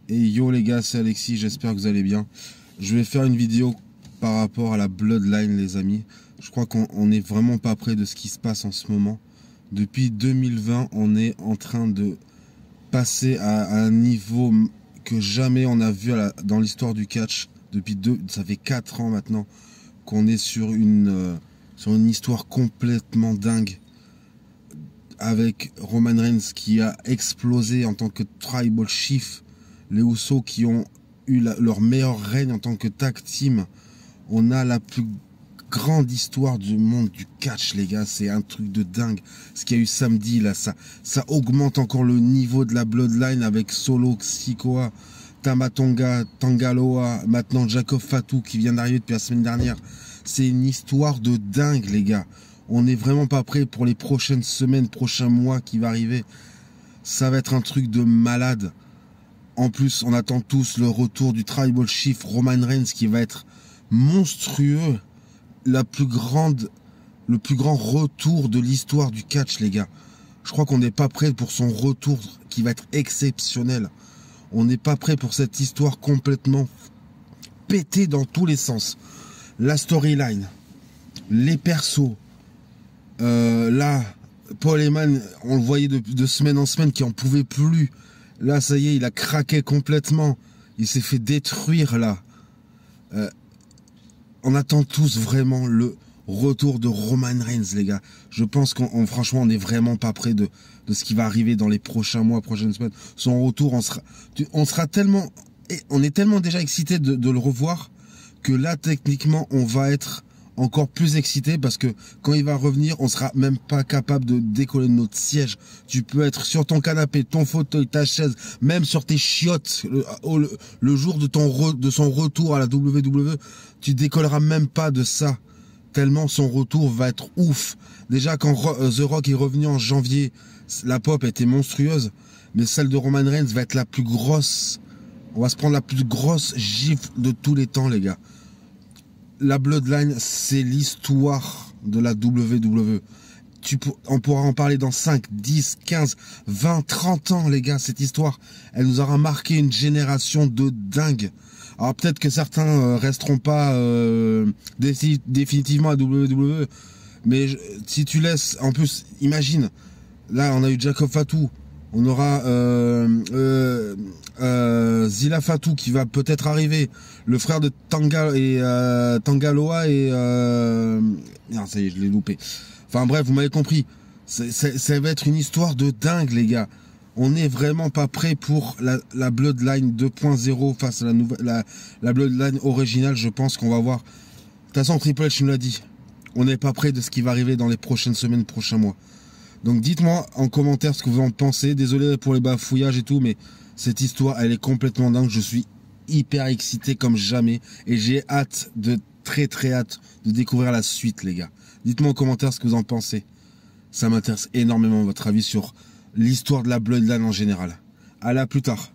Et yo les gars, c'est Alexis, j'espère que vous allez bien. Je vais faire une vidéo par rapport à la Bloodline les amis. Je crois qu'on n'est vraiment pas près de ce qui se passe en ce moment. Depuis 2020, on est en train de passer à un niveau que jamais on a vu dans l'histoire du catch. Ça fait 4 ans maintenant qu'on est sur une histoire complètement dingue. Avec Roman Reigns qui a explosé en tant que Tribal Chief. Les Usos qui ont eu leur meilleur règne en tant que tag team. On a la plus grande histoire du monde du catch, les gars. C'est un truc de dingue. Ce qu'il y a eu samedi, là, ça augmente encore le niveau de la Bloodline avec Solo Sikoa, Tama Tonga, Tangaloa, maintenant Jacob Fatu qui vient d'arriver depuis la semaine dernière. C'est une histoire de dingue, les gars. On n'est vraiment pas prêt pour les prochaines semaines, prochains mois qui va arriver. Ça va être un truc de malade. En plus, on attend tous le retour du Tribal Chief Roman Reigns qui va être monstrueux. Le plus grand retour de l'histoire du catch, les gars. Je crois qu'on n'est pas prêt pour son retour qui va être exceptionnel. On n'est pas prêt pour cette histoire complètement pétée dans tous les sens. La storyline, les persos. Là, Paul Heyman, on le voyait de semaine en semaine qui en pouvait plus. Là, ça y est, il a craqué complètement. Il s'est fait détruire, là. On attend tous vraiment le retour de Roman Reigns, les gars. Je pense franchement, on n'est vraiment pas près de ce qui va arriver dans les prochains mois, prochaines semaines. Son retour, on sera tellement... On est tellement déjà excité de le revoir que là, techniquement, on va être encore plus excité parce que quand il va revenir, on sera même pas capable de décoller de notre siège. Tu peux être sur ton canapé, ton fauteuil, ta chaise, même sur tes chiottes le jour de son retour à la WWE, tu décolleras même pas de ça. Tellement son retour va être ouf. Déjà quand The Rock est revenu en janvier, la pop était monstrueuse, mais celle de Roman Reigns va être la plus grosse. On va se prendre la plus grosse gifle de tous les temps, les gars. La Bloodline, c'est l'histoire de la WWE. On pourra en parler dans 5, 10, 15, 20, 30 ans, les gars. Cette histoire, elle nous aura marqué une génération de dingue. Alors peut-être que certains resteront pas définitivement à WWE. Mais si tu laisses... En plus, imagine, là, on a eu Jacob Fatu. On aura Zilla Fatu qui va peut-être arriver. Le frère de Tangaloa et... Non, ça y est, je l'ai loupé. Enfin bref, vous m'avez compris. Ça va être une histoire de dingue, les gars. On n'est vraiment pas prêt pour la Bloodline 2.0 face à la Bloodline originale. Je pense qu'on va voir... De toute façon, Triple H nous l'a dit. On n'est pas prêt de ce qui va arriver dans les prochaines semaines, prochains mois. Donc dites-moi en commentaire ce que vous en pensez. Désolé pour les bafouillages et tout, mais cette histoire, elle est complètement dingue. Je suis hyper excité comme jamais. Et j'ai hâte, très hâte, de découvrir la suite, les gars. Dites-moi en commentaire ce que vous en pensez. Ça m'intéresse énormément votre avis sur l'histoire de la Bloodline en général. Allez, à plus tard.